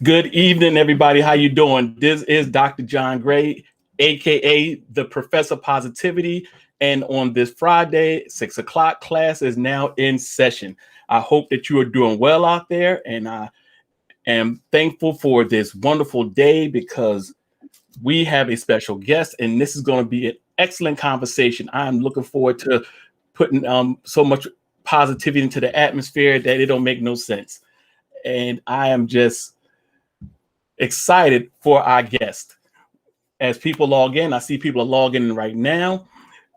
Good evening, everybody. How you doing? This is Dr. John Gray, aka the Professor Positivity. And on this Friday, 6 o'clock, class is now in session. I hope that you are doing well out there, and I am thankful for this wonderful day because we have a special guest, and this is going to be an excellent conversation. I'm looking forward to putting so much positivity into the atmosphere that it don't make no sense. And I am just excited for our guest. As people log in, I see people are logging in right now.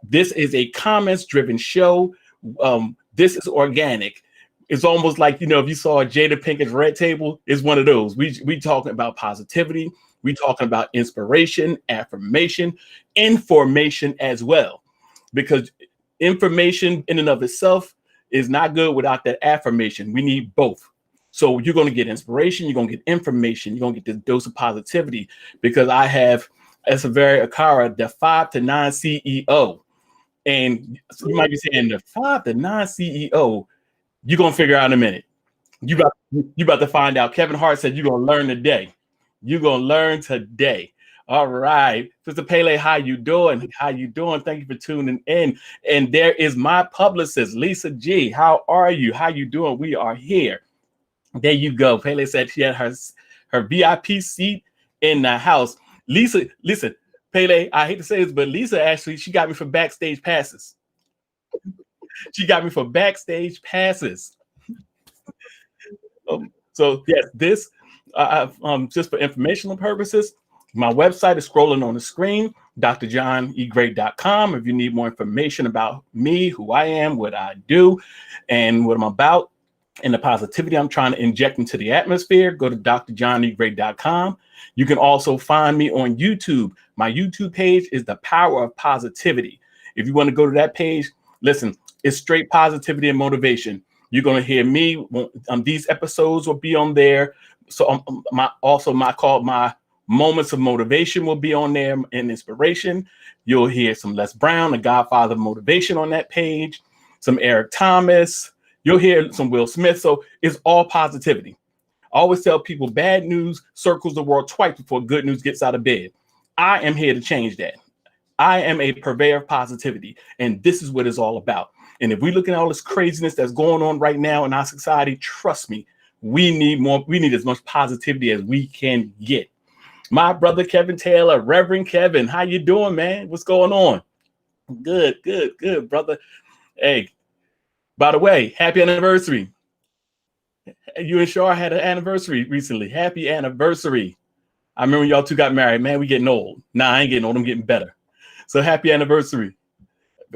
This is a comments-driven show. This is organic. It's almost like, if you saw Jada Pinkett's Red Table, it's one of those. We talking about positivity. We talking about inspiration, affirmation, information as well. Because information in and of itself is not good without that affirmation. We need both. So you're going to get inspiration, you're going to get information, you're going to get this dose of positivity because I have Eseverere Akara, the 5 to 9 CEO. And you might be saying the 5 to 9 CEO, you're going to figure out in a minute. You about to find out. Kevin Hart said you're going to learn today. You're going to learn today. All right. Mr. Pele, how you doing? How you doing? Thank you for tuning in. And there is my publicist, Lisa G. How are you? How you doing? We are here. There you go. Pele said she had her VIP seat in the house. Lisa, listen, Pele, I hate to say this, but Lisa actually, she got me for backstage passes. She got me for backstage passes. So yes, this just for informational purposes, my website is scrolling on the screen, drjohnegray.com. If you need more information about me, who I am, what I do, and what I'm about, and the positivity I'm trying to inject into the atmosphere, go to drjohnegray.com. You can also find me on YouTube. My YouTube page is The Power of Positivity. If you want to go to that page, listen, it's straight positivity and motivation. You're going to hear me. These episodes will be on there. So my moments of motivation will be on there and inspiration. You'll hear some Les Brown, the Godfather of Motivation on that page, some Eric Thomas. You'll hear some Will Smith. So it's all positivity. I always tell people bad news circles the world twice before good news gets out of bed. I am here to change that. I am a purveyor of positivity, and this is what it's all about. And if we look at all this craziness that's going on right now in our society, trust me, we need more. We need as much positivity as we can get. My brother Kevin Taylor, Reverend Kevin, how you doing, man? What's going on? Good, brother. Hey, by the way, happy anniversary. You and Shar had an anniversary recently. Happy anniversary. I remember y'all two got married. Man, we getting old. Nah, I ain't getting old. I'm getting better. So happy anniversary.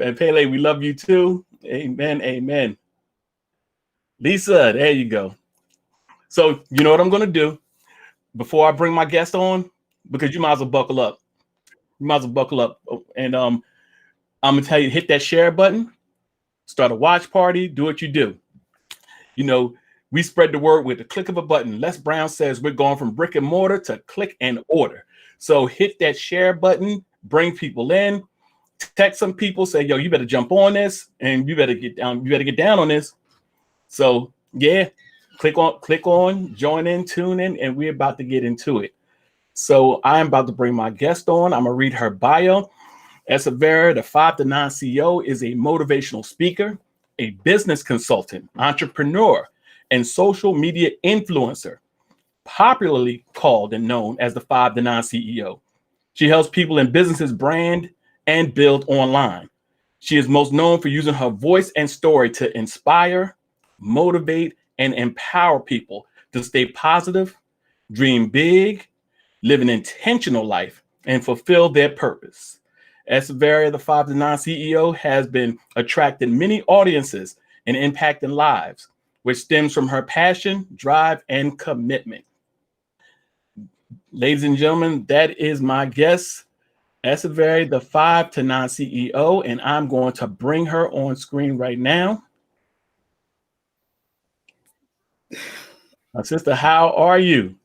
And Pele, we love you too. Amen, amen. Lisa, there you go. So you know what I'm going to do before I bring my guest on? Because you might as well buckle up. You might as well buckle up. And I'm going to tell you, hit that share button. Start a watch party, do what you do. We spread the word with the click of a button. Les Brown says we're going from brick and mortar to click and order. So hit that share button, bring people in, text some people, say, yo, you better jump on this and you better get down on this. So yeah, click on, join in, tune in, and we're about to get into it. So I'm about to bring my guest on. I'm going to read her bio. Eseverere, the 5 to 9 CEO, is a motivational speaker, a business consultant, entrepreneur, and social media influencer, popularly called and known as the 5 to 9 CEO. She helps people and businesses brand and build online. She is most known for using her voice and story to inspire, motivate, and empower people to stay positive, dream big, live an intentional life, and fulfill their purpose. Eseverere, the 5 to 9 CEO, has been attracting many audiences and impacting lives, which stems from her passion, drive, and commitment. Ladies and gentlemen, that is my guest, Eseverere, the 5 to 9 CEO, and I'm going to bring her on screen right now. My sister, how are you?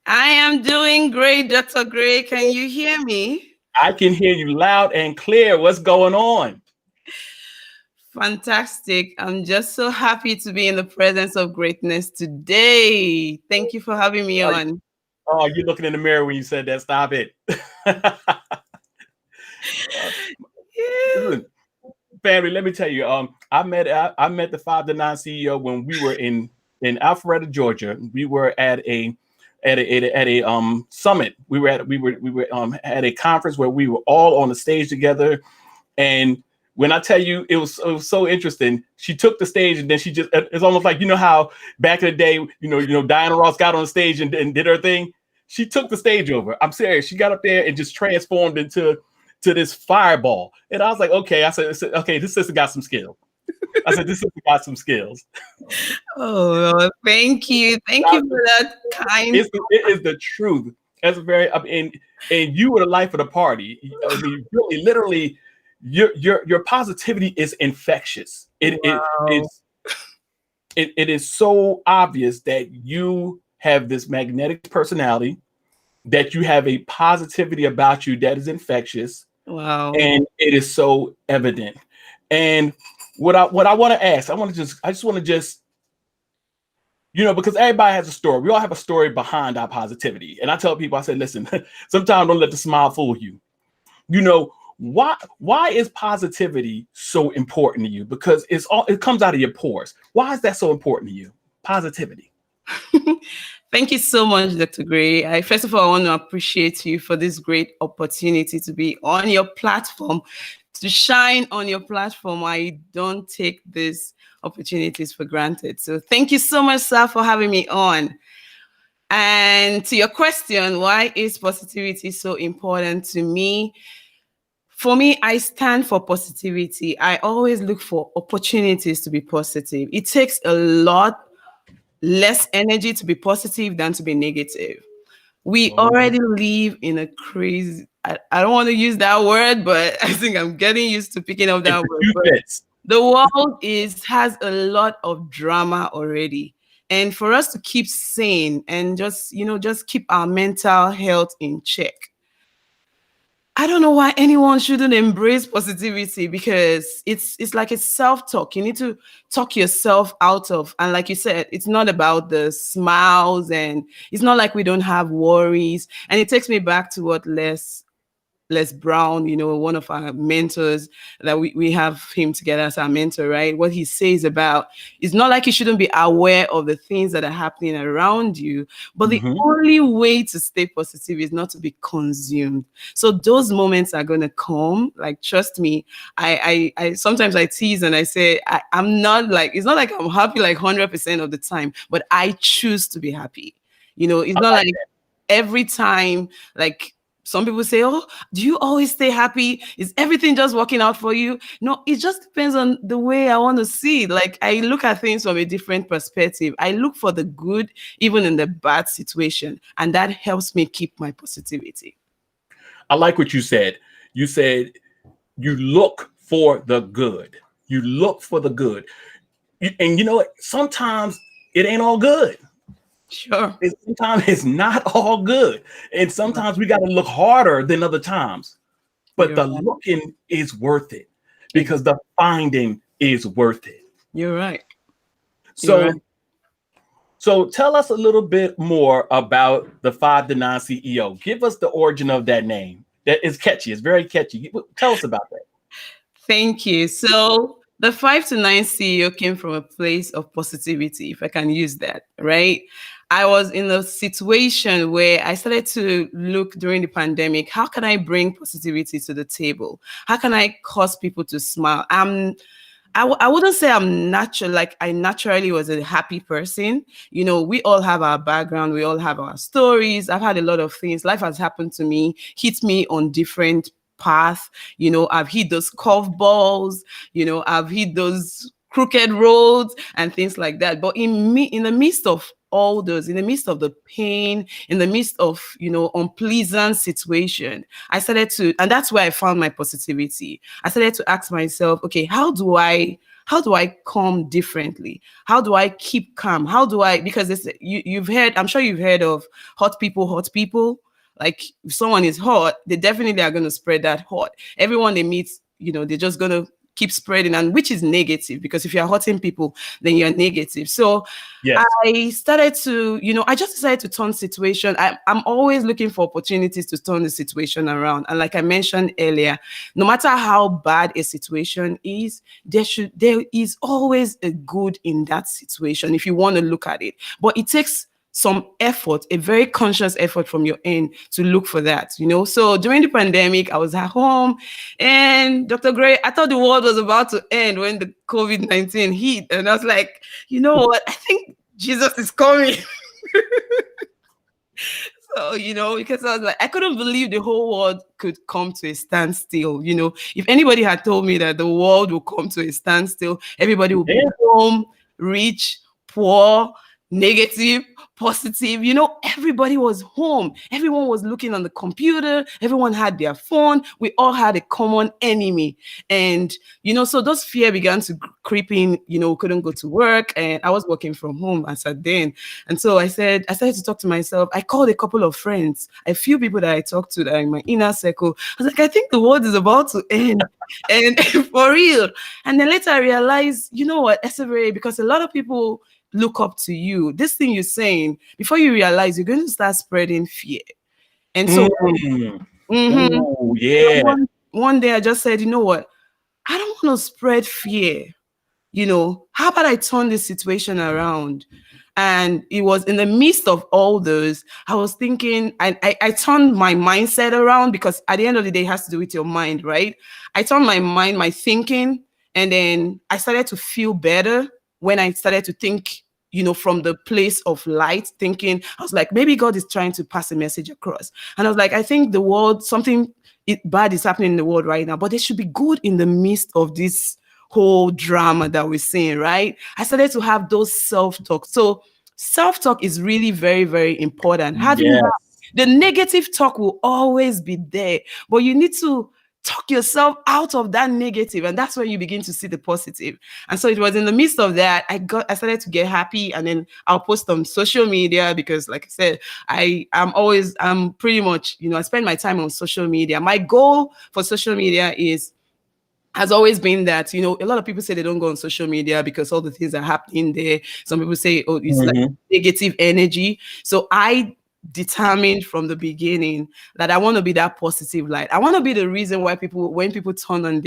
I am doing great, Dr. Gray. Can you hear me? I can hear you loud and clear. What's going on? Fantastic. I'm just so happy to be in the presence of greatness today. Thank you for having me Oh, on. you're looking in the mirror when you said that. Stop it. Uh, Yeah. listen, family, let me tell you. I met the 5 to 9 CEO when we were in Alpharetta, Georgia. We were at a summit. We were at a conference where we were all on the stage together. And when I tell you, it was so interesting. She took the stage, and then she just, it's almost like, how back in the day, Diana Ross got on the stage and did her thing. She took the stage over. I'm serious. She got up there and just transformed into this fireball. And I was like, okay. I said, okay, this sister got some skills. I said, this sister got some skills. Oh, well, thank you. Thank you for that kind. It is the truth. That's very, I mean, and you were the life of the party. I mean, really, literally, your positivity is infectious. Wow. It is so obvious that you have this magnetic personality, that you have a positivity about you that is infectious, Wow. and it is so evident. And what I want to ask, I just want to just because everybody has a story. We all have a story behind our positivity. And I tell people, I say, listen, sometimes don't let the smile fool you. Why is positivity so important to you? Because it comes out of your pores. Why is that so important to you? Positivity. Thank you so much, Dr. Gray. First of all, I want to appreciate you for this great opportunity to be on your platform, to shine on your platform. I don't take these opportunities for granted. So thank you so much, sir, for having me on. And to your question, why is positivity so important to me? For me, I stand for positivity. I always look for opportunities to be positive. It takes a lot less energy to be positive than to be negative. We already live in a crazy, I don't want to use that word, but I think I'm getting used to picking up that word. But the world has a lot of drama already. And for us to keep sane and just keep our mental health in check, I don't know why anyone shouldn't embrace positivity, because it's like a self-talk. You need to talk yourself out of, and like you said, it's not about the smiles, and it's not like we don't have worries. And it takes me back to what Les Brown, one of our mentors, that we have him together as our mentor, right? What he says about, it's not like you shouldn't be aware of the things that are happening around you, but the only way to stay positive is not to be consumed. So those moments are going to come. Like, trust me, I sometimes I tease and I say, I'm not like, it's not like I'm happy like 100% of the time, but I choose to be happy. It's not like every time, like, some people say, oh, do you always stay happy? Is everything just working out for you? No, it just depends on the way I want to see it. Like, I look at things from a different perspective. I look for the good, even in the bad situation. And that helps me keep my positivity. I like what you said. You said you look for the good. You look for the good. And sometimes it ain't all good. Sure. Sometimes it's not all good. And sometimes we got to look harder than other times. But the looking is worth it, because the finding is worth it. You're right. So tell us a little bit more about the 5 to 9 CEO. Give us the origin of that name. That is catchy. It's very catchy. Tell us about that. Thank you. So the 5 to 9 CEO came from a place of positivity, if I can use that, right? I was in a situation where I started to look during the pandemic, how can I bring positivity to the table? How can I cause people to smile? I wouldn't say I'm natural, like I naturally was a happy person. We all have our background. We all have our stories. I've had a lot of things. Life has happened to me, hit me on different paths. I've hit those curveballs. I've hit those crooked roads and things like that. But in the midst of all those, in the midst of the pain, in the midst of, unpleasant situation, I started to, and that's where I found my positivity. I started to ask myself, okay, how do I come differently? How do I keep calm? Because you've heard, I'm sure you've heard of hot people. Like, if someone is hot, they definitely are going to spread that hot. Everyone they meet, they're just going to keep spreading, and which is negative, because if you're hurting people, then you're negative. So Yes. I started to, I just decided to turn situation. I'm always looking for opportunities to turn the situation around. And like I mentioned earlier, no matter how bad a situation is, there is always a good in that situation if you want to look at it. But it takes some effort, a very conscious effort from your end to look for that, So during the pandemic, I was at home, and Dr. Gray, I thought the world was about to end when the COVID-19 hit. And I was like, you know what? I think Jesus is coming. So, because I was like, I couldn't believe the whole world could come to a standstill. If anybody had told me that the world will come to a standstill, everybody would be home, rich, poor, negative, positive, everybody was home. Everyone was looking on the computer. Everyone had their phone. We all had a common enemy. And, so those fear began to creep in, couldn't go to work. And I was working from home as at then. And so I started to talk to myself. I called a couple of friends, a few people that I talked to that are in my inner circle. I was like, I think the world is about to end. And for real. And then later I realized, you know what, Eseverere, because a lot of people look up to you. This thing you're saying, before you realize, you're going to start spreading fear. And so Ooh, yeah. One day I just said, you know what? I don't want to spread fear. How about I turn this situation around? And it was in the midst of all those, I was thinking, I turned my mindset around, because at the end of the day, it has to do with your mind, right? I turned my mind, my thinking, and then I started to feel better when I started to think, from the place of light, thinking, I was like, maybe God is trying to pass a message across. And I was like, I think the world, something bad is happening in the world right now, but there should be good in the midst of this whole drama that we're seeing, right? I started to have those self-talk. So self-talk is really very, very important. The negative talk will always be there, but you need to talk yourself out of that negative, and that's when you begin to see the positive. And so it was in the midst of that I started to get happy, and then I'll post on social media, because like I said, I'm pretty much, I spend my time on social media. My goal for social media has always been that, a lot of people say they don't go on social media because all the things are happening there. Some people say, oh, it's like negative energy. So I determined from the beginning that I want to be that positive light. I want to be the reason why when people turn on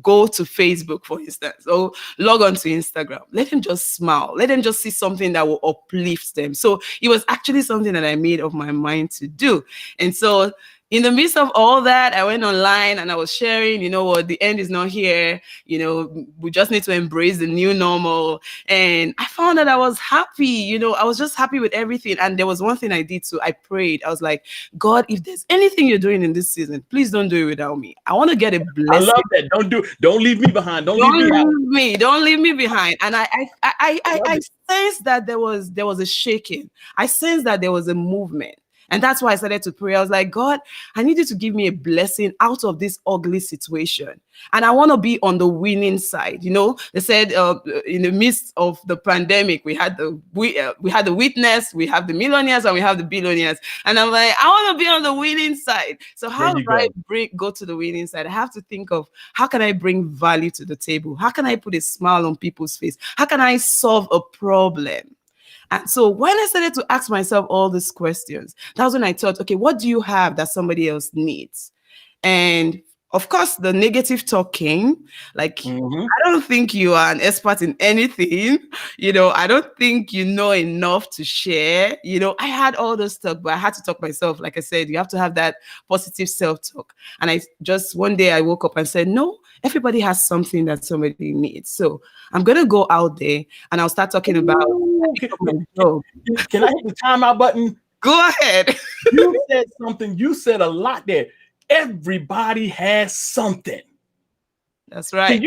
go to Facebook, for instance, or log on to Instagram, let them just smile. Let them just see something that will uplift them. So it was actually something that I made up my mind to do. And so in the midst of all that, I went online and I was sharing, the end is not here. We just need to embrace the new normal. And I found that I was happy. I was just happy with everything. And there was one thing I did too. I prayed. I was like, God, if there's anything you're doing in this season, please don't do it without me. I want to get a blessing. I love that. Don't leave me behind. Don't leave me behind. And I sensed that there was a shaking. I sensed that there was a movement. And that's why I started to pray. I was like, God, I need you to give me a blessing out of this ugly situation. And I want to be on the winning side. They said in the midst of the pandemic, we had the witness, we have the millionaires, and we have the billionaires. And I'm like, I want to be on the winning side. So how do I go to the winning side? I have to think of, how can I bring value to the table? How can I put a smile on people's face? How can I solve a problem? And so when I started to ask myself all these questions, that was when I thought, okay, what do you have that somebody else needs? And of course, the negative talk came. Like, I don't think you are an expert in anything. I don't think you know enough to share. I had all those stuff, but I had to talk myself. Like I said, you have to have that positive self-talk. And one day I woke up and said, no, everybody has something that somebody needs. So I'm going to go out there and I'll start talking about my job. Can I hit the timeout button? Go ahead. You said something. You said a lot there. Everybody has something. That's right.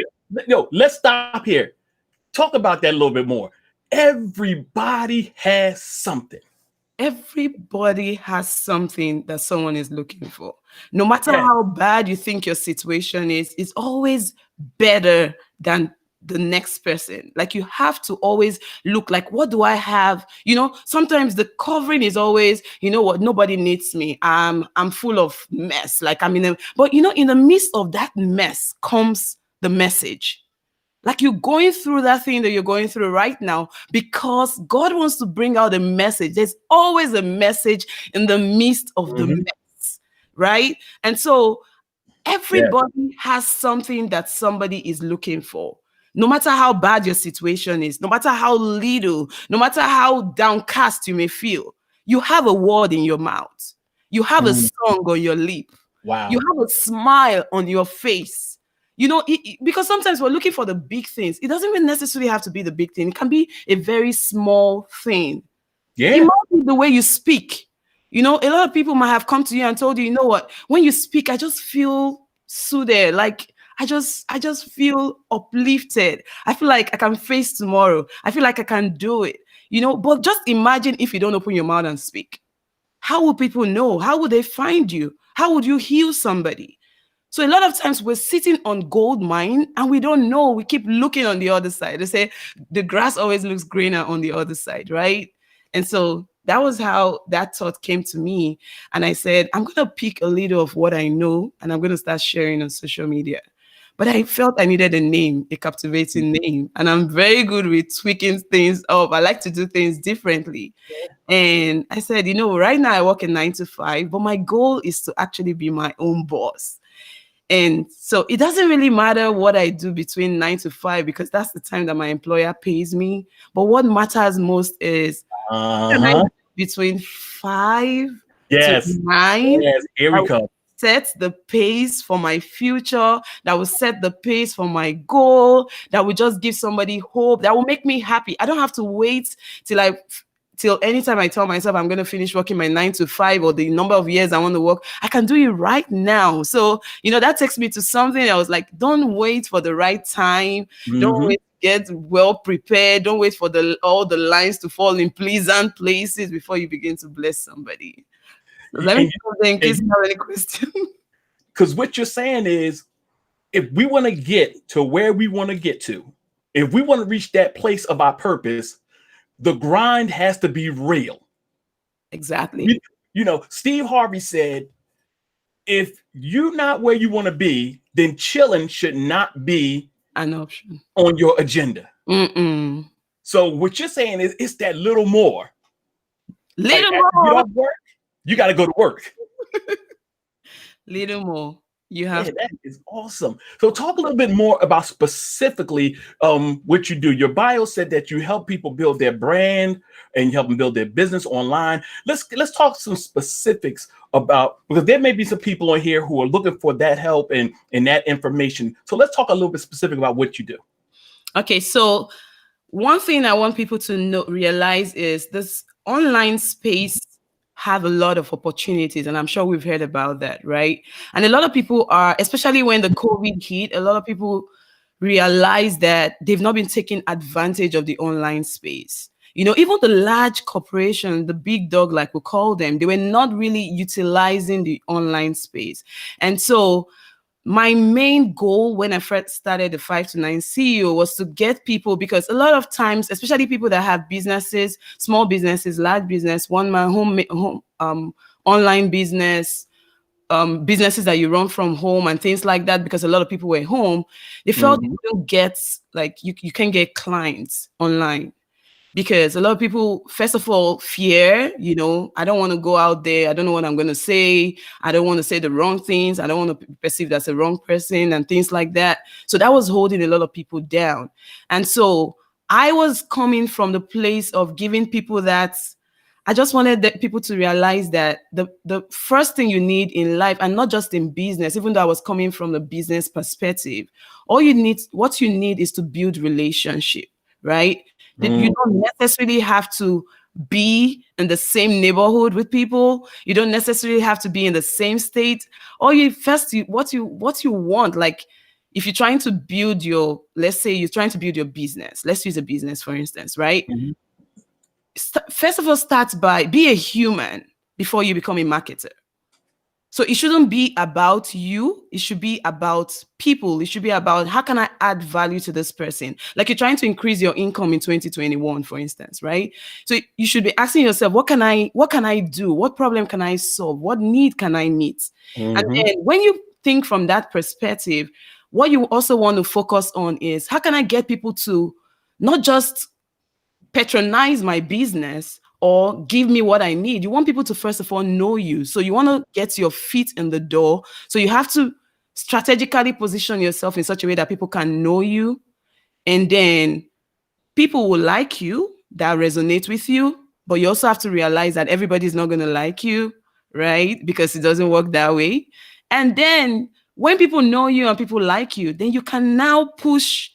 Let's stop here. Talk about that a little bit more. Everybody has something. Everybody has something that someone is looking for. No matter how bad you think your situation is, it's always better than the next person. Like, you have to always look like, what do I have? Sometimes the covering is always, nobody needs me. I'm full of mess. Like, but in the midst of that mess comes the message. Like you're going through that thing that you're going through right now because God wants to bring out a message. There's always a message in the midst of the Mhm. mess, right? And so Yeah. everybody has something that somebody is looking for. No matter how bad your situation is, no matter how little, no matter how downcast you may feel, you have a word in your mouth. You have a Mm. song on your lip. You Wow. have a smile on your face. Because sometimes we're looking for the big things. It doesn't even necessarily have to be the big thing. It can be a very small thing. It Yeah. might be the way you speak. A lot of people might have come to you and told you, you know what, when you speak, I just feel soothed. Like I just feel uplifted. I feel like I can face tomorrow. I feel like I can do it. But just imagine if you don't open your mouth and speak. How will people know? How would they find you? How would you heal somebody? So a lot of times we're sitting on gold mine and we don't know. We keep looking on the other side. They say the grass always looks greener on the other side, right? And so that was how that thought came to me. And I said, I'm going to pick a little of what I know and I'm going to start sharing on social media. But I felt I needed a name, a captivating name. And I'm very good with tweaking things up. I like to do things differently. And I said, right now I work a 9 to 5, but my goal is to actually be my own boss. And so it doesn't really matter what I do between 9 to 5 because that's the time that my employer pays me. But what matters most is what can I Uh-huh. do between 5 to Yes. 9 Yes. Here that we will come. set the pace for my future, that will set the pace for my goal, that will just give somebody hope, that will make me happy. I don't have to wait till anytime I tell myself I'm going to finish working my 9 to 5 or the number of years I want to work. I can do it right now. So, that takes me to something I was like, don't wait for the right time. Don't Hmm. wait to get well prepared. Don't wait for all the lines to fall in pleasant places before you begin to bless somebody. So let me And stop there in case you have any questions. because what you're saying is, if we want to get to where we want to get to, if we want to reach that place of our purpose, the grind has to be real. Exactly. You, Steve Harvey said, if you're not where you want to be, then chilling should not be An option. on your agenda. Mm-mm. So what you're saying is it's that little more. Like Little after you get more. off work, you got to go to work. Little more. You have Yeah, that is awesome. So talk a little bit more about specifically what you do. Your bio said that you help people build their brand and you help them build their business online. Let's talk some specifics about, because there may be some people on here who are looking for that help and that information. So let's talk a little bit specific about what you do. Okay, so one thing I want people to realize is this online space have a lot of opportunities, and I'm sure we've heard about that, right? And a lot of people are, especially when the COVID hit, a lot of people realize that they've not been taking advantage of the online space. Even the large corporation, the big dog, like we call them, they were not really utilizing the online space. And so my main goal when I first started the 5 to 9 CEO was to get people, because a lot of times, especially people that have businesses, small businesses, large business, one man home online business, businesses that you run from home and things like that, because a lot of people were home, they felt they Mhm. couldn't get, like, you can get clients online. Because a lot of people, first of all, fear, I don't want to go out there. I don't know what I'm going to say. I don't want to say the wrong things. I don't want to be perceived as a wrong person and things like that. So that was holding a lot of people down. And so I was coming from the place of giving people that. I just wanted people to realize that the first thing you need in life, and not just in business, even though I was coming from the business perspective, what you need is to build relationship, right? That you Mhm. don't necessarily have to be in the same neighborhood with people. You don't necessarily have to be in the same state. Or what you want, like if you're trying to build let's say you're trying to build your business. Let's use a business, for instance, right? Mhm. First of all, start by be a human before you become a marketer. So it shouldn't be about you. It should be about people. It should be about how can I add value to this person? Like you're trying to increase your income in 2021, for instance, right? So you should be asking yourself, what can I do? What problem can I solve? What need can I meet? And Mhm. then when you think from that perspective, what you also want to focus on is, how can I get people to not just patronize my business or give me what I need? You want people to, first of all, know you. So you want to get your feet in the door. So you have to strategically position yourself in such a way that people can know you. And then people will like you, that resonate with you. But you also have to realize that everybody's not going to like you, right? Because it doesn't work that way. And then when people know you and people like you, then you can now push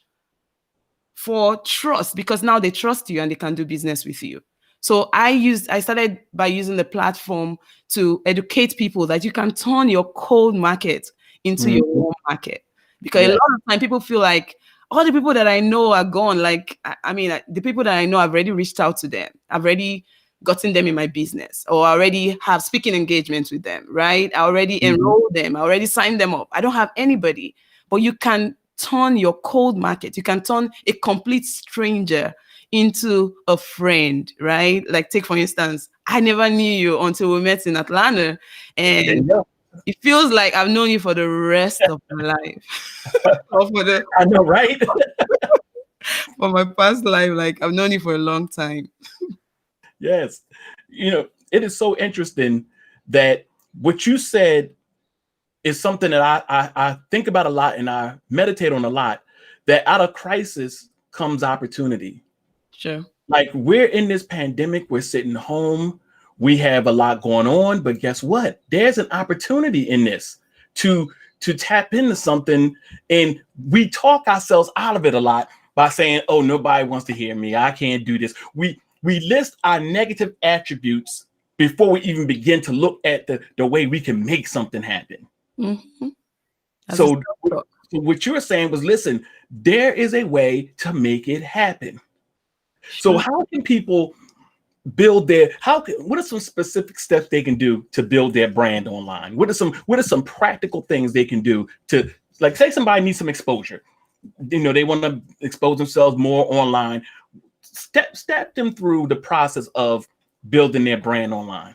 for trust, because now they trust you and they can do business with you. So I started by using the platform to educate people that you can turn your cold market into your warm market. Because a lot of time people feel like all the people that I know are gone. Like, I mean, the people that I know, I've already reached out to them. I've already gotten them in my business, or I already have speaking engagements with them, right? I already enrolled them. I already signed them up. I don't have anybody. But you can turn your cold market. You can turn a complete stranger into a friend, right? Like, take for instance, I never knew you until we met in Atlanta, and it feels like I've known you for the rest of my life. Or I know, right? for my past life, like I've known you for a long time. Yes. You know, it is so interesting that what you said is something that I think about a lot and I meditate on a lot, that out of crisis comes opportunity. Sure. Like, we're in this pandemic, we're sitting home, we have a lot going on, but guess what? There's an opportunity in this to tap into something, and we talk ourselves out of it a lot by saying, oh, nobody wants to hear me, I can't do this. We list our negative attributes before we even begin to look at the way we can make something happen. Mm-hmm. So what you're saying was, listen, there is a way to make it happen. So how can people build what are some specific steps they can do to build their brand online? What are some practical things they can do to, like, say somebody needs some exposure, you know, they want to expose themselves more online. Step them through the process of building their brand online.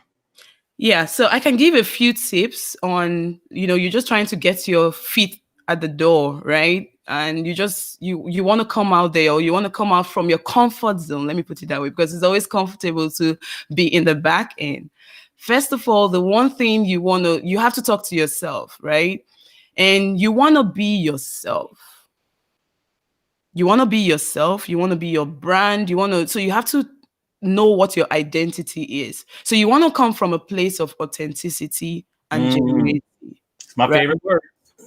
Yeah, so I can give a few tips on, you're just trying to get your feet at the door, right? And you want to come out there, or you want to come out from your comfort zone. Let me put it that way, because it's always comfortable to be in the back end. First of all, the one thing you have to talk to yourself, right? And you want to be yourself. You want to be yourself. You want to be your brand. So you have to know what your identity is. So you want to come from a place of authenticity and genuinity. It's my favorite word.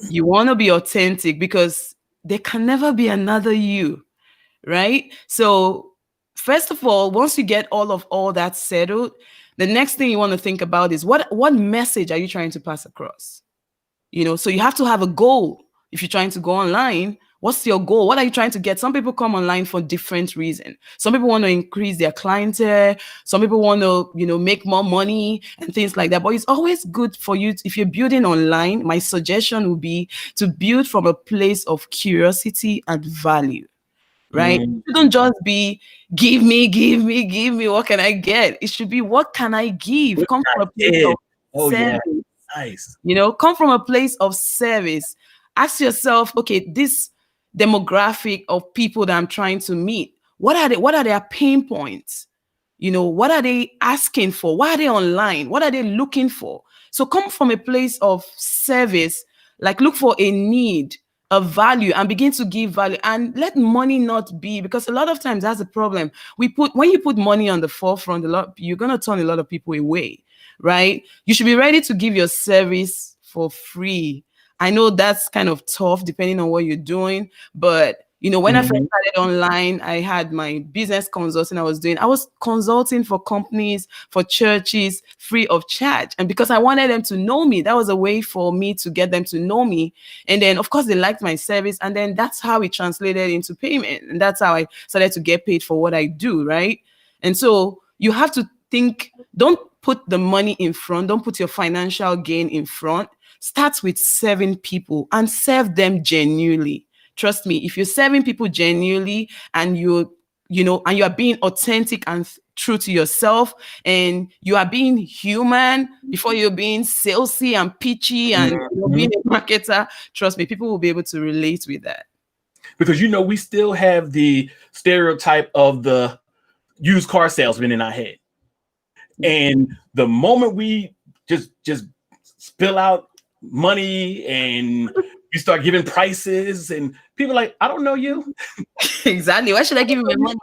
You want to be authentic, because there can never be another you, right? So first of all, once you get all that settled, the next thing you want to think about is what message are you trying to pass across? So you have to have a goal. If you're trying to go online, what's your goal? What are you trying to get? Some people come online for different reasons. Some people want to increase their clientele. Some people want to, make more money and things like that. But it's always good for you, if you're building online, my suggestion would be to build from a place of curiosity and value, right? You don't just be, give me, what can I get? It should be, what can I give? Come from a place of service. Nice. Come from a place of service. Ask yourself, okay, this demographic of people that I'm trying to meet, what are their pain points? What are they asking for? Why are they online? What are they looking for? So come from a place of service, like look for a need, a value, and begin to give value, and let money not be, because a lot of times that's a problem. When you put money on the forefront, you're going to turn a lot of people away, right? You should be ready to give your service for free. I know that's kind of tough depending on what you're doing, but when I first started online, I had my business consulting I was consulting for companies, for churches, free of charge. And because I wanted them to know me, that was a way for me to get them to know me. And then, of course, they liked my service. And then that's how it translated into payment. And that's how I started to get paid for what I do, right? And so you have to think, don't put the money in front. Don't put your financial gain in front. Start with serving people and serve them genuinely. Trust me, if you're serving people genuinely and you're and you are being authentic and true to yourself, and you are being human before you're being salesy and pitchy and being a marketer, trust me, people will be able to relate with that. Because we still have the stereotype of the used car salesman in our head. And the moment we just spill out money and you start giving prices, and people are like, I don't know you. Exactly. Why should I give you my money?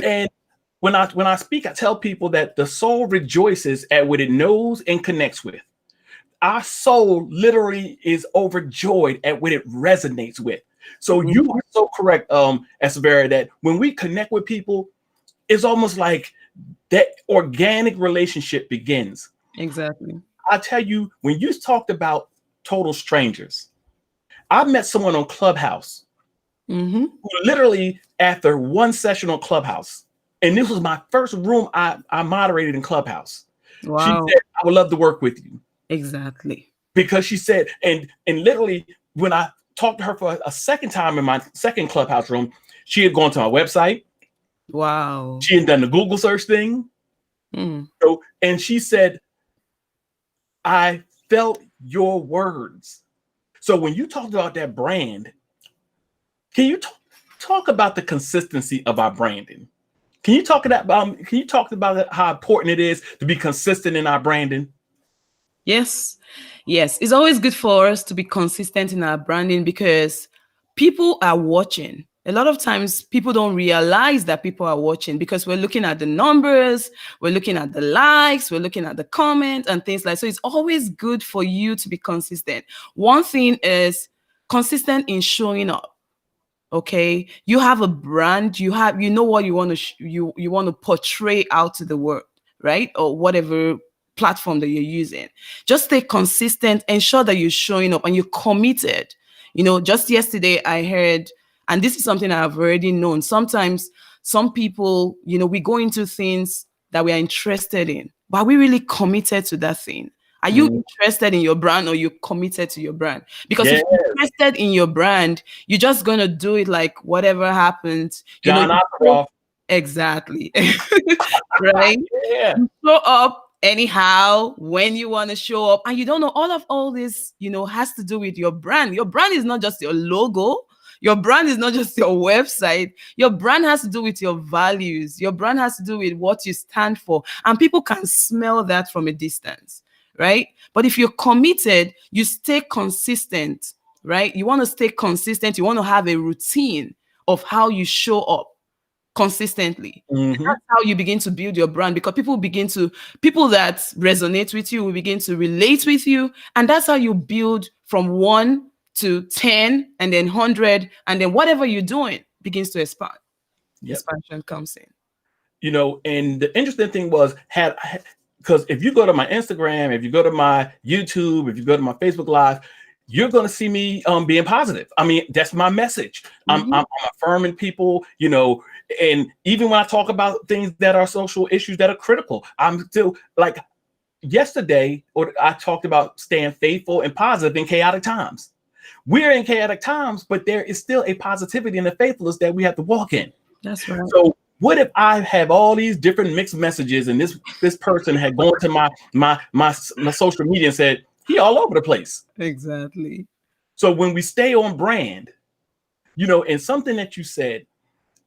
And when I speak, I tell people that the soul rejoices at what it knows and connects with. Our soul literally is overjoyed at what it resonates with. So you are so correct, Eseverere, that when we connect with people, it's almost like that organic relationship begins. Exactly. I tell you, when you talked about total strangers, I met someone on Clubhouse who literally, after one session on Clubhouse, and this was my first room I moderated in Clubhouse. Wow. She said, I would love to work with you. Exactly. Because she said, and literally, when I talked to her for a second time in my second Clubhouse room, she had gone to my website. Wow. She had done the Google search thing. So, and she said, I felt your words. So when you talked about that brand, can you talk about the consistency of our branding? Can you talk about how important it is to be consistent in our branding? Yes. It's always good for us to be consistent in our branding because people are watching. A lot of times people don't realize that people are watching because we're looking at the numbers, we're looking at the likes, we're looking at the comments and things like that. So it's always good for you to be consistent. One thing is consistent in showing up. Okay, you have a brand, you know what you want to you want to portray out to the world, right? Or whatever platform that you're using. Just stay consistent, ensure that you're showing up and you're committed. Just yesterday I heard, and this is something I've already known. Sometimes some people, we go into things that we are interested in, but are we really committed to that thing? Are you interested in your brand or you committed to your brand? Because if you're interested in your brand, you're just going to do it like whatever happens. John Akara. Exactly. Right? Yeah. You show up anyhow when you want to show up. And you don't know all this, has to do with your brand. Your brand is not just your logo. Your brand is not just your website. Your brand has to do with your values. Your brand has to do with what you stand for. And people can smell that from a distance. Right? But if you're committed, you stay consistent, right? You want to stay consistent. You want to have a routine of how you show up consistently. That's how you begin to build your brand, because people that resonate with you will begin to relate with you. And that's how you build from 1 to 10 and then 100. And then whatever you're doing begins to expand. Expansion comes in. And the interesting thing was because if you go to my Instagram, if you go to my YouTube, if you go to my Facebook Live, you're going to see me being positive. I mean, that's my message. I'm affirming people, and even when I talk about things that are social issues that are critical, I'm still like yesterday, or I talked about staying faithful and positive in chaotic times. We're in chaotic times, but there is still a positivity and a faithfulness that we have to walk in. That's right. So what if I have all these different mixed messages and this person had gone to my social media and said, he all over the place. Exactly. So when we stay on brand, and something that you said,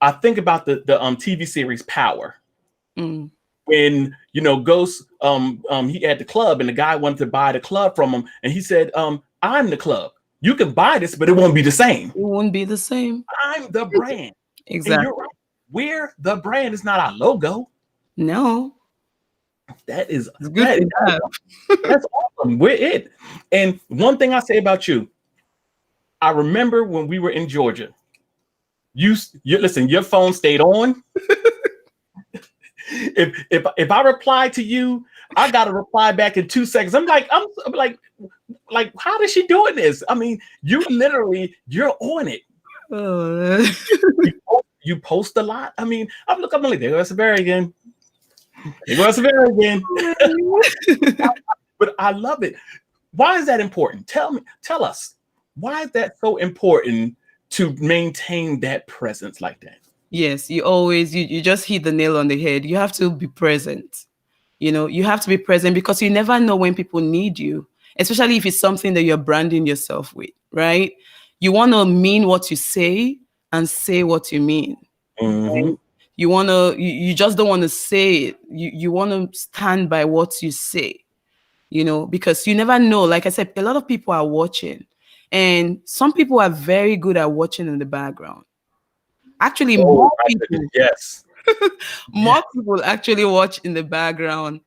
I think about the TV series Power. When Ghost he had the club and the guy wanted to buy the club from him, and he said, I'm the club. You can buy this, but it won't be the same. It won't be the same. I'm the brand. Exactly. And you're right. We're the brand. It's not our logo. No. That's awesome. We're it. And one thing I say about you, I remember when we were in Georgia, you listen, your phone stayed on. If I reply to you, I got to reply back in 2 seconds. I'm like, how is she doing this? I mean, you're on it. You post a lot. I mean, I'm like, there goes Eseverere again. But I love it. Why is that important? Tell us, why is that so important to maintain that presence like that? Yes, you just hit the nail on the head. You have to be present. You have to be present because you never know when people need you, especially if it's something that you're branding yourself with, right? You want to mean what you say and say what you mean. Mm-hmm. Right? You just don't want to say it. You want to stand by what you say, because you never know. Like I said, a lot of people are watching, and some people are very good at watching in the background. Actually, Oh my goodness, yes. Yeah. more people actually watch in the background.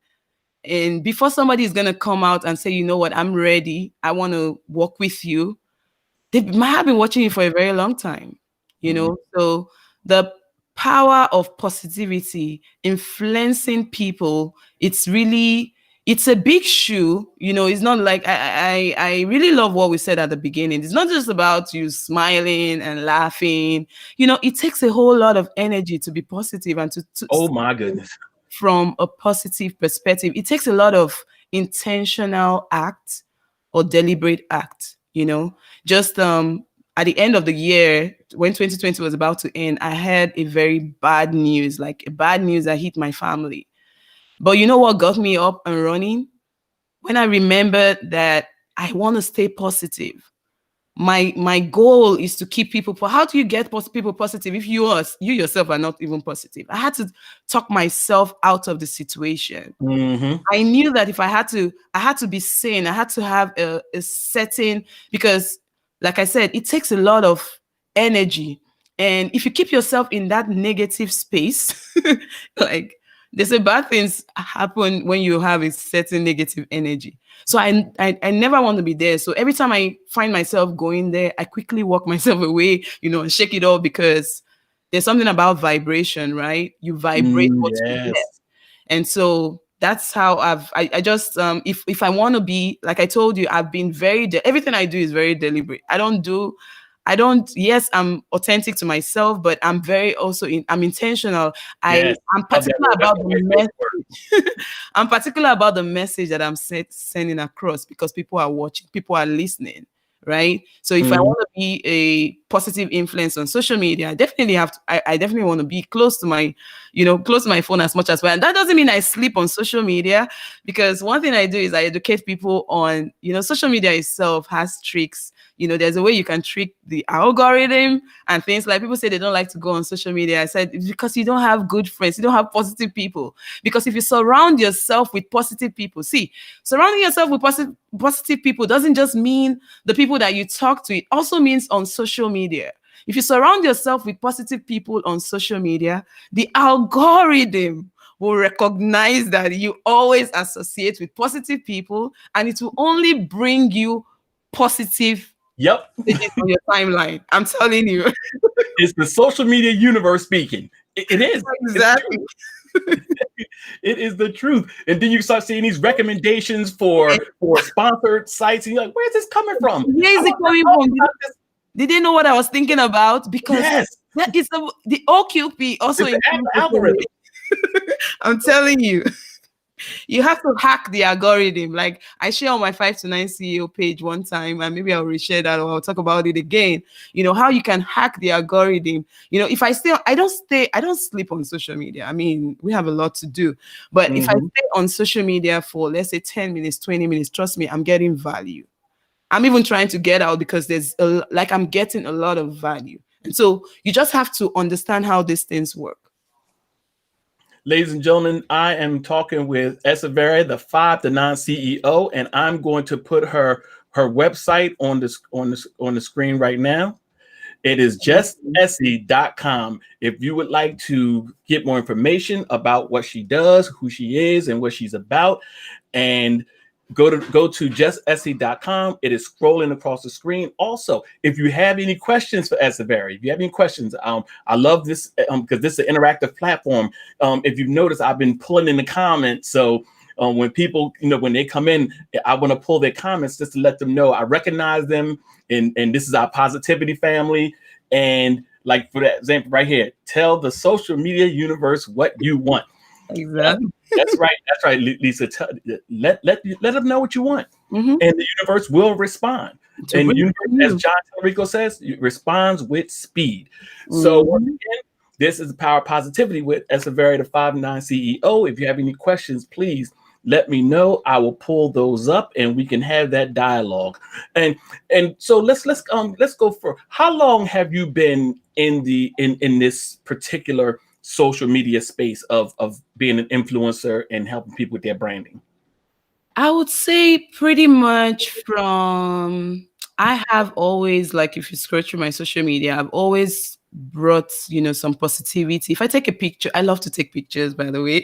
And before somebody is going to come out and say, you know what, I'm ready, I want to work with you, they might have been watching you for a very long time, Mhm. So the power of positivity influencing people, it's a big shoe. It's not like I really love what we said at the beginning. It's not just about you smiling and laughing. It takes a whole lot of energy to be positive and to Oh my goodness. from a positive perspective. It takes a lot of intentional act or deliberate act, Just at the end of the year, when 2020 was about to end, I had a very bad news, like a bad news that hit my family. But you know what got me up and running? When I remembered that I want to stay positive. My goal is to keep people. How do you get people positive if you yourself are not even positive? I had to talk myself out of the situation. Mm-hmm. I knew that if I had to be sane. I had to have a certain, because, like I said, it takes a lot of energy. And if you keep yourself in that negative space, like, there's a bad things happen when you have a certain negative energy. So I never want to be there. So every time I find myself going there, I quickly walk myself away, and shake it off, because there's something about vibration, right? You vibrate Mm, what you get. yes. And so that's how I just if I want to be, like I told you, I've been everything I do is very deliberate. Yes, I'm authentic to myself, but I'm very also I'm intentional. Yes. I'm Love that particular word. That's about my the favorite word. message. I'm particular about the message that I'm sending across, because people are watching, people are listening, right? So if I Mhm. want to be a positive influence on social media, I definitely have to. I definitely want to be close to my phone as much as well. And that doesn't mean I sleep on social media, because one thing I do is I educate people on, social media itself has tricks. There's a way you can trick the algorithm and things. Like, people say they don't like to go on social media. I said, it's because you don't have good friends, you don't have positive people. Because if you surround yourself with positive people, see, surrounding yourself with positive people doesn't just mean the people that you talk to. It also means on social media. If you surround yourself with positive people on social media, the algorithm will recognize that you always associate with positive people, and it will only bring you positive Yep. messages on your timeline. I'm telling you. It's the social media universe speaking. It is. It's Exactly. true. It is the truth. And then you start seeing these recommendations for sponsored sites, and you're like, where's this coming from? Where I is it want to coming talk from? about this. Did they know what I was thinking about? Because Yes. that is the OQP also It's the includes social algorithm. media. I'm telling you. You have to hack the algorithm. Like, I share on my 5 to 9 CEO page one time, and maybe I'll reshare that, or I'll talk about it again. How you can hack the algorithm. If I don't sleep on social media. I mean, we have a lot to do. But if I Mhm. stay on social media for, let's say, 10 minutes, 20 minutes, trust me, I'm getting value. I'm even trying to get out, because I'm getting a lot of value. And so you just have to understand how these things work. Ladies and gentlemen, I am talking with Eseverere, the 5 to 9 CEO, and I'm going to put her website on the screen right now. It is justessie.com. If you would like to get more information about what she does, who she is, and what she's about, and go to justessie.com. It is scrolling across the screen. Also, if you have any questions for Eseverere, if you have any questions, I love this because this is an interactive platform. If you've noticed, I've been pulling in the comments. So when people, when they come in, I want to pull their comments just to let them know I recognize them, and this is our positivity family. And like, for that example right here, tell the social media universe what you want. Exactly. That's right. That's right, Lisa. Let them know what you want, Mhm. and the universe will respond. And bring you, it to as you. John Rico says, it responds with speed. So once Mhm. again, this is the Power of Positivity with Eseverere, the 5'9" CEO. If you have any questions, please let me know. I will pull those up and we can have that dialogue. And so let's go for, how long have you been in this particular social media space of being an influencer and helping people with their branding? I would say pretty much from, I have always, like, if you scroll through my social media, I've always brought, some positivity. If I take a picture, I love to take pictures, by the way.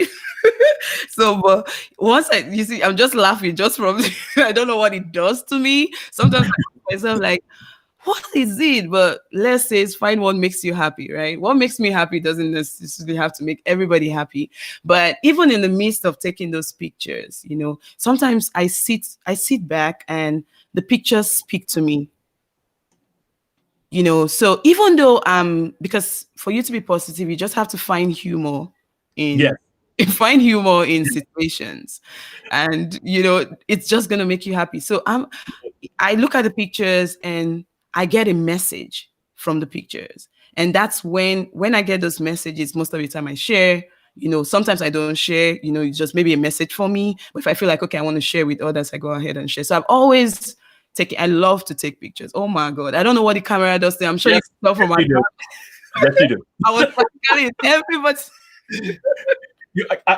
So, but once you see, I'm just laughing just from, I don't know what it does to me. Sometimes I ask myself, like, what is it? But let's say find what makes you happy, right? What makes me happy doesn't necessarily have to make everybody happy. But even in the midst of taking those pictures, sometimes I sit back and the pictures speak to me. So even though because for you to be positive, you just have to find humor Yes, in find humor in situations, and it's just gonna make you happy. So I look at the pictures and I get a message from the pictures. And that's when I get those messages, most of the time I share. Sometimes I don't share, it's just maybe a message for me. But if I feel like, okay, I want to share with others, I go ahead and share. So I've always I love to take pictures. Oh my God. I don't know what the camera does there. I'm sure you yes, can tell from yes, my you do. Yes, you do. I was practically in everybody.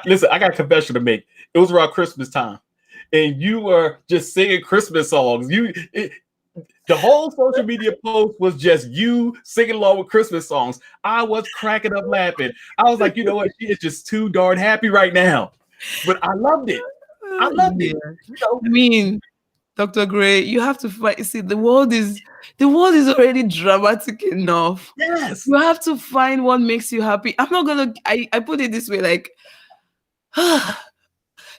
Listen, I got a confession to make. It was around Christmas time, and you were just singing Christmas songs. The whole social media post was just you singing along with Christmas songs. I was cracking up laughing. I was like, you know what? She is just too darn happy right now. But I loved it. I loved Yeah. it. So, I mean, Dr. Gray, you have to find, see, the world is already dramatic enough. yes, You have to find what makes you happy. I put it this way, like,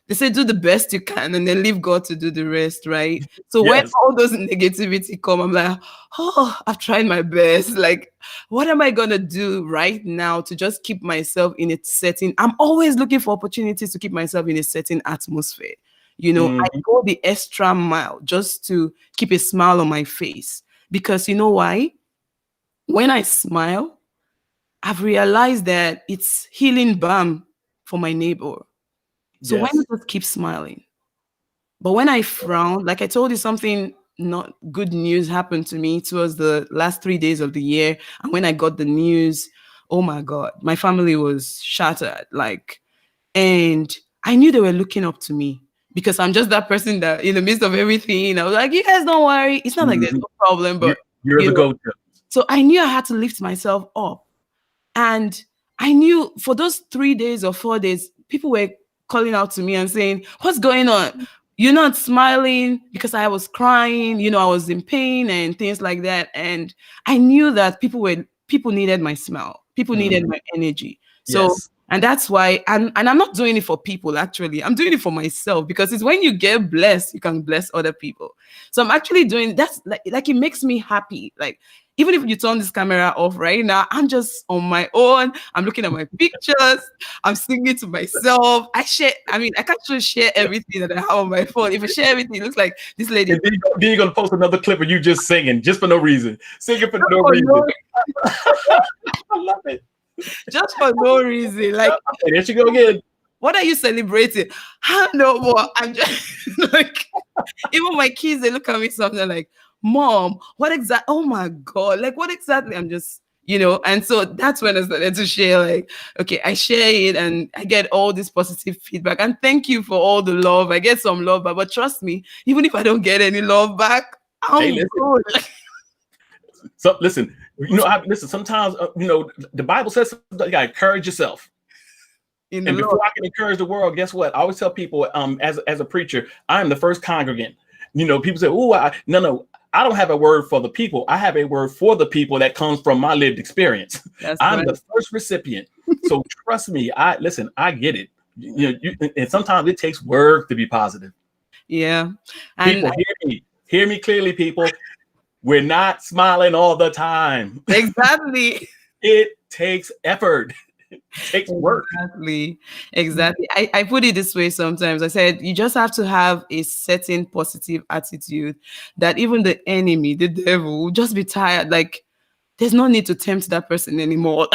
they say do the best you can and then leave God to do the rest, right? So when yes, all those negativity come, I'm like, oh, I've tried my best. Like, what am I gonna do right now to just keep myself in a setting? I'm always looking for opportunities to keep myself in a certain atmosphere. I mhm, go the extra mile just to keep a smile on my face. Because you know why? When I smile, I've realized that it's healing balm for my neighbor. So why not yes, just keep smiling? But when I frown, like I told you, something not good news happened to me towards the last 3 days of the year. And when I got the news, oh my God, my family was shattered. Like, and I knew they were looking up to me because I'm just that person that in the midst of everything, I was like, you guys don't worry. It's not like there's mhm. no problem, You, but you're you the know, go-to. so I knew I had to lift myself up. And I knew for those 3 days or 4 days, people were calling out to me and saying, what's going on? You're not smiling, because I was crying, I was in pain and things like that. And I knew that people needed my smile. People needed Mhm. my energy. So, Yes, and that's why, and I'm not doing it for people, actually. I'm doing it for myself, because it's when you get blessed, you can bless other people. So I'm actually doing that's like it makes me happy. Like, even if you turn this camera off right now, I'm just on my own. I'm looking at my pictures. I'm singing to myself. I mean, I can't just share everything that I have on my phone. If I share everything, it looks like this lady and then you're gonna post another clip of you just singing, just for no reason, singing for no for no, reason. I love it. just for no reason. Like, And there she go again. what are you celebrating? I no more. I'm just like, even my kids, they look at me something like, Mom, what exactly? Oh my God, like, what exactly? I'm just, and so that's when I started to share, like, okay, I share it and I get all this positive feedback. And thank you for all the love. I get some love back, but trust me, even if I don't get any love back, Hey, I'm listen. good. So listen. Listen. Sometimes the Bible says you gotta encourage yourself. In the And Lord. before I can encourage the world, guess what? I always tell people, as a preacher, I am the first congregant. People say, "Oh, no, I don't have a word for the people. I have a word for the people that comes from my lived experience. That's I'm right. the first recipient. So trust me. I get it. And sometimes it takes work to be positive. Yeah. And People, hear me clearly, people. We're not smiling all the time. exactly. It takes effort. It takes work. Exactly. Exactly. I put it this way sometimes. I said you just have to have a certain positive attitude that even the enemy, the devil, will just be tired. Like there's no need to tempt that person anymore.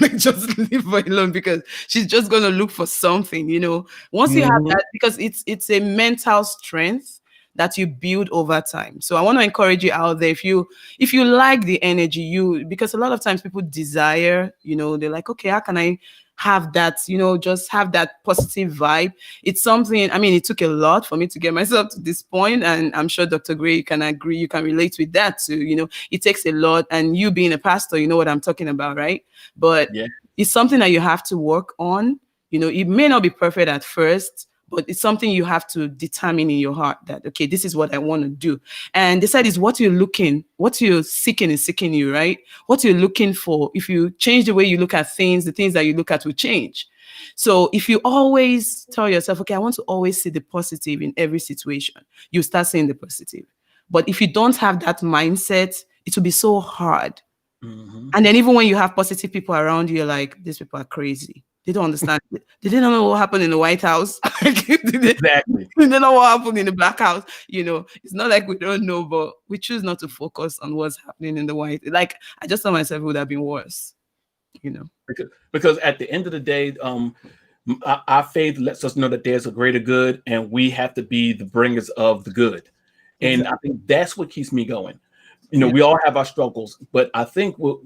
Like, just leave her alone because she's just gonna look for something, you know. Once you have Mhm. that, because it's a mental strength that you build over time. So I want to encourage you out there. If you like the energy, because a lot of times people desire, you know, they're like, okay, how can I have that, you know, just have that positive vibe. It's something, I mean, it took a lot for me to get myself to this point, and I'm sure Dr. Gray, you can agree, you can relate with that too. You know, it takes a lot, and you being a pastor, you know what I'm talking about, right? But Yeah. it's something that you have to work on. You know, it may not be perfect at first, but it's something you have to determine in your heart that, okay, this is what I want to do. And decide is what what you're seeking is seeking you, right? What you're looking for. If you change the way you look at things, the things that you look at will change. So if you always tell yourself, okay, I want to always see the positive in every situation, you start seeing the positive. But if you don't have that mindset, it will be so hard. Mhm. And then even when you have positive people around you, you're like, these people are crazy. They don't understand. They didn't know what happened in the White House. Exactly. They don't know what happened in the Black House. You know, it's not like we don't know, but we choose not to focus on what's happening in the White. Like, I just thought myself it would have been worse, you know. Because at the end of the day, our faith lets us know that there's a greater good, and we have to be the bringers of the good. And I Exactly. think that's what keeps me going. You know, Yeah. we all have our struggles, but I think what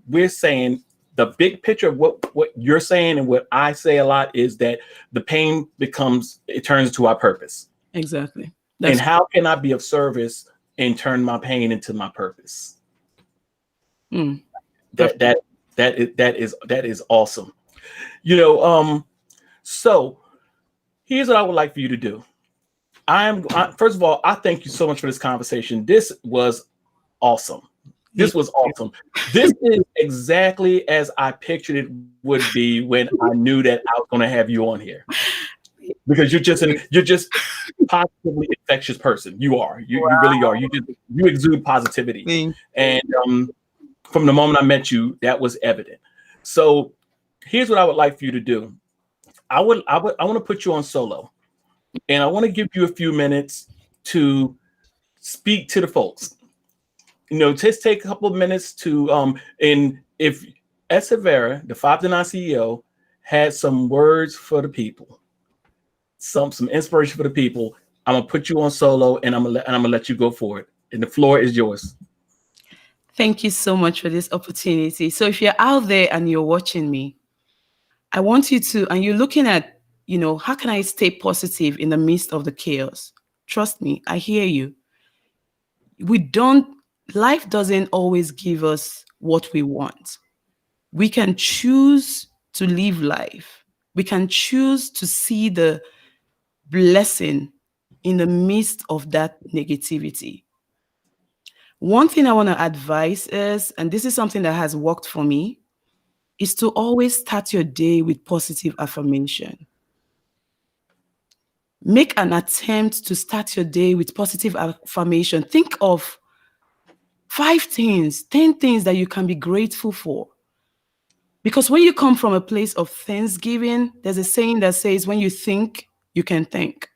we're saying, the big picture of what you're saying and what I say a lot is that the pain it turns into our purpose. Exactly. And That's how can I be of service and turn my pain into my purpose? mm, That that that is awesome. You know, so here's what I would like for you to do. First of all, I thank you so much for this conversation. This was awesome. This was awesome. This is exactly as I pictured it would be when I knew that I was going to have you on here. Because you're just positively infectious person. You are. You really are. You exude positivity. Thank And from the moment I met you, that was evident. So here's what I would like for you to do. I want to put you on solo, and I want to give you a few minutes to speak to the folks. You know, just take a couple of minutes to and if Eseverere, the 5 to 9 CEO, had some words for the people, some inspiration for the people, I'm gonna put you on solo, and I'm gonna let you go for it. And the floor is yours. Thank you so much for this opportunity. So if you're out there and you're watching me, I want you to, and you're looking at, you know, how can I stay positive in the midst of the chaos? Trust me, I hear you. We don't, life doesn't always give us what we want. We can choose to live life. We can choose to see the blessing in the midst of that negativity. One thing I want to advise is, and this is something that has worked for me, is to always start your day with positive affirmation. Make an attempt to start your day with positive affirmation. Think of 5 things, 10 things that you can be grateful for. Because when you come from a place of thanksgiving, there's a saying that says, when you think, you can think.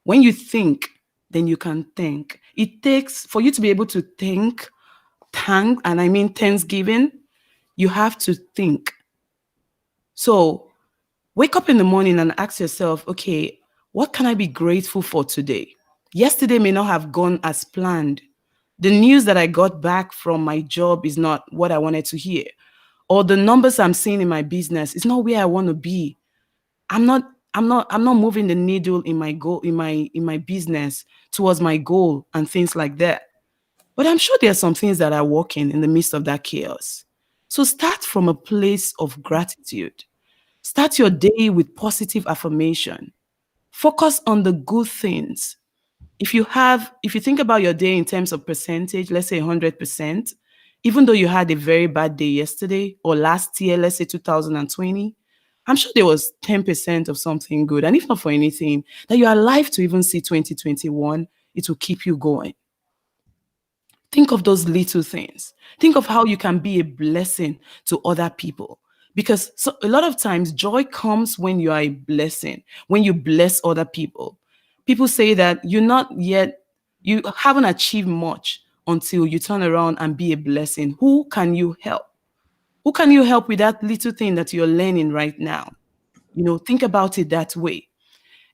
When you think, then you can think. It takes, for you to be able to thank, and I mean thanksgiving, you have to think. So wake up in the morning and ask yourself, okay, what can I be grateful for today? Yesterday may not have gone as planned. The news that I got back from my job is not what I wanted to hear. Or the numbers I'm seeing in my business is not where I want to be. I'm not moving the needle in my goal, in my business towards my goal and things like that. But I'm sure there are some things that are working in the midst of that chaos. So start from a place of gratitude. Start your day with positive affirmation. Focus on the good things. If you think about your day in terms of percentage, let's say 100%, even though you had a very bad day yesterday or last year, let's say 2020, I'm sure there was 10% of something good. And if not for anything, that you're alive to even see 2021, it will keep you going. Think of those little things. Think of how you can be a blessing to other people. Because a lot of times joy comes when you are a blessing, when you bless other people. People say that you haven't achieved much until you turn around and be a blessing. Who can you help? Who can you help with that little thing that you're learning right now? Think about it that way.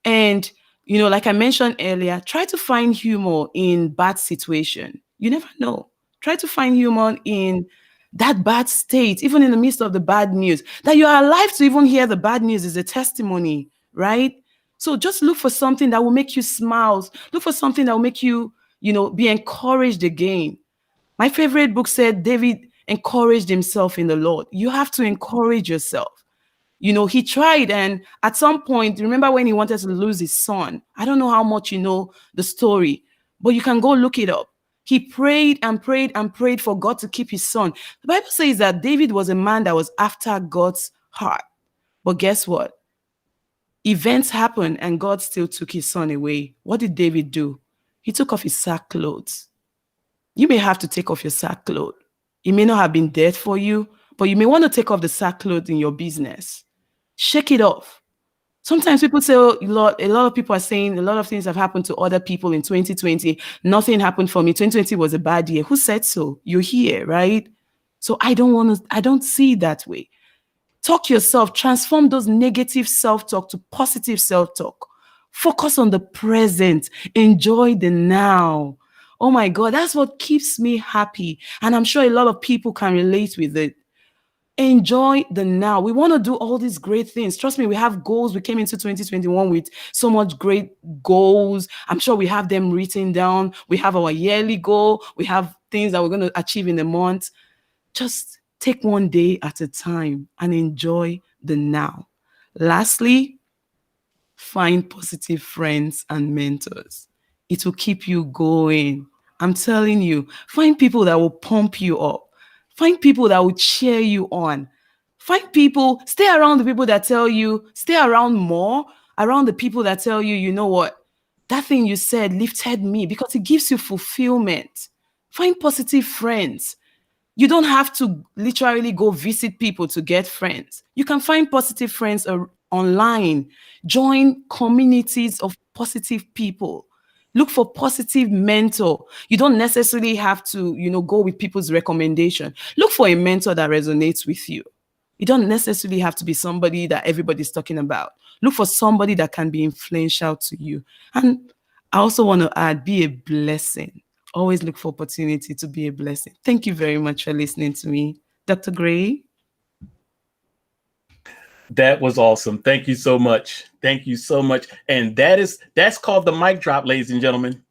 And, like I mentioned earlier, try to find humor in bad situation. You never know. Try to find humor in that bad state, even in the midst of the bad news. That you are alive to even hear the bad news is a testimony, right? So just look for something that will make you smile. Look for something that will make you, be encouraged again. My favorite book said David encouraged himself in the Lord. You have to encourage yourself. He tried, and at some point, remember when he wanted to lose his son? I don't know how much you know the story, but you can go look it up. He prayed and prayed and prayed for God to keep his son. The Bible says that David was a man that was after God's heart. But guess what? Events happened and God still took his son away. What did David do? He took off his sackclothes. You may have to take off your sackcloth. It may not have been death for you, but you may want to take off the sackcloth in your business. Shake it off. Sometimes people say, oh, a lot of people are saying a lot of things have happened to other people in 2020. Nothing happened for me. 2020 was a bad year. Who said so? You're here, right? So I don't see it that way. Talk yourself, transform those negative self-talk to positive self-talk. Focus on the present. Enjoy the now. Oh my God, that's what keeps me happy. And I'm sure a lot of people can relate with it. Enjoy the now. We want to do all these great things. Trust me, we have goals. We came into 2021 with so much great goals. I'm sure we have them written down. We have our yearly goal. We have things that we're going to achieve in a month. Just take one day at a time and enjoy the now. Lastly, find positive friends and mentors. It will keep you going. I'm telling you, find people that will pump you up. Find people that will cheer you on. Stay around the people that tell you, stay around more, around the people that tell you, you know what, that thing you said lifted me, because it gives you fulfillment. Find positive friends. You don't have to literally go visit people to get friends. You can find positive friends online. Join communities of positive people. Look for positive mentor. You don't necessarily have to, go with people's recommendation. Look for a mentor that resonates with you. You don't necessarily have to be somebody that everybody's talking about. Look for somebody that can be influential to you. And I also want to add, be a blessing. Always look for opportunity to be a blessing. Thank you very much for listening to me, Dr. Gray. That was awesome. Thank you so much. Thank you so much. And that's called the mic drop, ladies and gentlemen.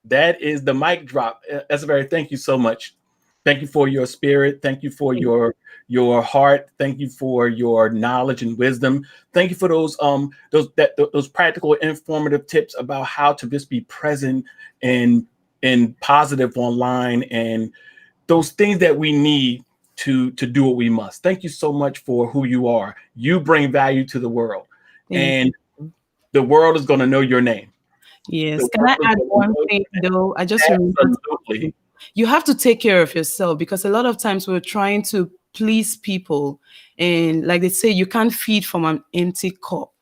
That is the mic drop. Eseverere, thank you so much. Thank you for your spirit. Thank you for your heart. Thank you for your knowledge and wisdom. Thank you for those practical, informative tips about how to just be present and positive online, and those things that we need to do what we must. Thank you so much for who you are. You bring value to the world, and the world is going to know your name. Yes. Can I add one thing though? I just remember you have to take care of yourself, because a lot of times we're trying to please people, and like they say, you can't feed from an empty cup.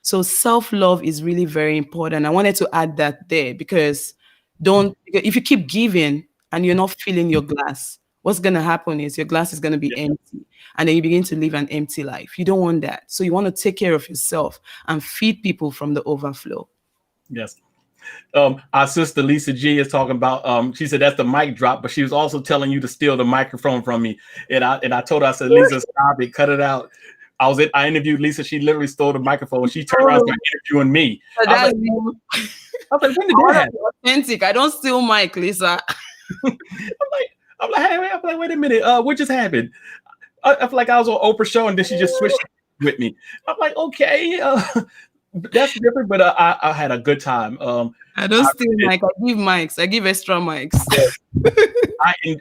So self-love is really very important. I wanted to add that there, because if you keep giving and you're not filling your glass, what's going to happen is your glass is going to be empty, and then you begin to live an empty life. You don't want that. So you want to take care of yourself and feed people from the overflow. Yes. Our sister Lisa G is talking about, she said that's the mic drop, but she was also telling you to steal the microphone from me. And I told her, I said, Lisa, stop it, cut it out. I interviewed Lisa. She literally stole the microphone. She turned around and started interviewing me. I was like, when did that happen? Authentic. I don't steal mic, Lisa. I'm like, wait a minute. What just happened? I feel like I was on Oprah show, and then she just switched with me. I'm like, okay, that's different, but I had a good time. I don't steal mic. I give mics. I give extra mics.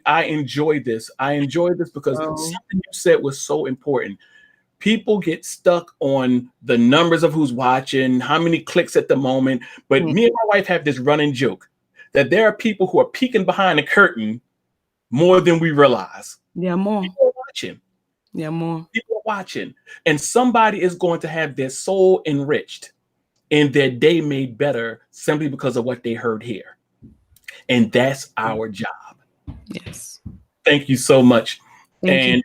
I enjoyed this. I enjoyed this because something you said was so important. People get stuck on the numbers of who's watching, how many clicks at the moment. But me and my wife have this running joke that there are people who are peeking behind the curtain more than we realize. There are more. People are watching. There are more. People are watching, and somebody is going to have their soul enriched and their day made better simply because of what they heard here. And that's our job. Yes. Thank you so much. Thank you.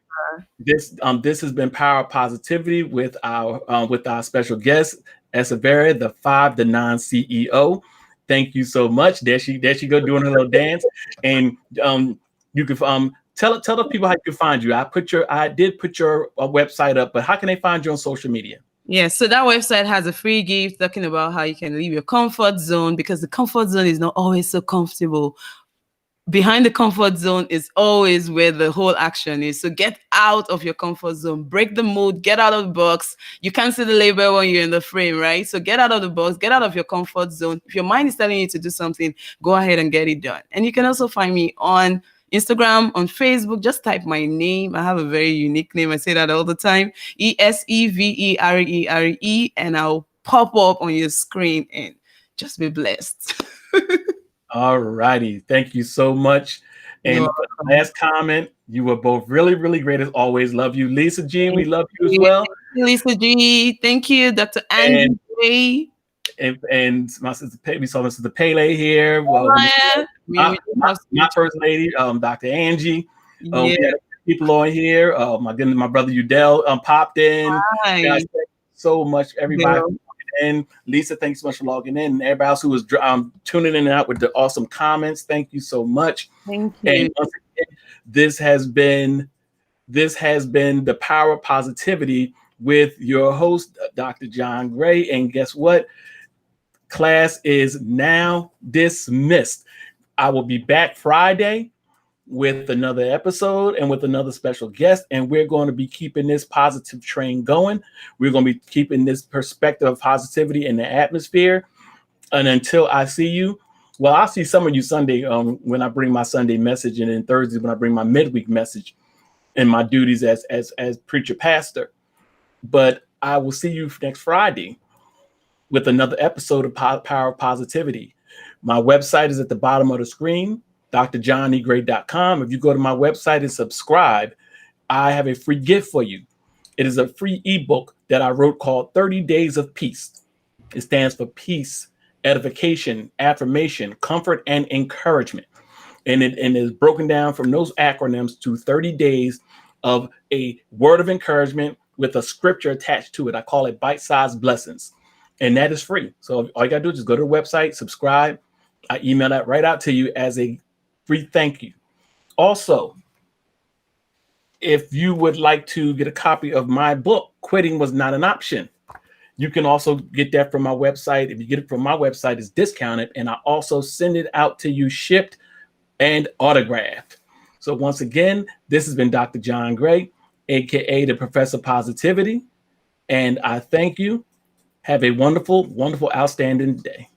This has been Power of Positivity with our special guest, Eseverere, the 5 to 9 CEO. Thank you so much. There she go doing her little dance. And you can tell the people how you can find you. I did put your website up, but how can they find you on social media? Yeah, so that website has a free gift talking about how you can leave your comfort zone, because the comfort zone is not always so comfortable. Behind the comfort zone is always where the whole action is. So get out of your comfort zone, break the mold, get out of the box. You can't see the label when you're in the frame, right? So get out of the box, get out of your comfort zone. If your mind is telling you to do something, go ahead and get it done. And you can also find me on Instagram, on Facebook. Just type my name. I have a very unique name. I say that all the time. Eseverere, and I'll pop up on your screen, and just be blessed. All righty. Thank you so much. And for the last comment, you were both really, really great as always. Love you. Lisa G, we love you as well. Thank you, Lisa G. Thank you, Dr. Angie. And my sister, we saw Mr. Pele here. Well, my first lady, Dr. Angie. We had people on here. My brother Udell popped in. Hi. Guys, thank you so much, everybody. And Lisa, thanks so much for logging in. And everybody else who was tuning in and out with the awesome comments, thank you so much. Thank you. And once again, this has been the Power of Positivity with your host, Dr. John Gray. And guess what? Class is now dismissed. I will be back Friday with another episode and with another special guest, and we're going to be keeping this positive train going. We're going to be keeping this perspective of positivity in the atmosphere. And until I see you, well, I'll see some of you Sunday when I bring my Sunday message, and then Thursday when I bring my midweek message and my duties as preacher pastor. But I will see you next Friday with another episode of Power of Positivity. My website is at the bottom of the screen, drjohnegray.com. If you go to my website and subscribe, I have a free gift for you. It is a free ebook that I wrote called 30 Days of Peace. It stands for peace, edification, affirmation, comfort, and encouragement. And it is broken down from those acronyms to 30 days of a word of encouragement with a scripture attached to it. I call it bite-sized blessings. And that is free. So all you got to do is just go to the website, subscribe. I email that right out to you as a free thank you. Also, if you would like to get a copy of my book, Quitting Was Not an Option, you can also get that from my website. If you get it from my website, it's discounted. And I also send it out to you shipped and autographed. So once again, this has been Dr. John Gray, aka the Professor Positivity. And I thank you. Have a wonderful, wonderful, outstanding day.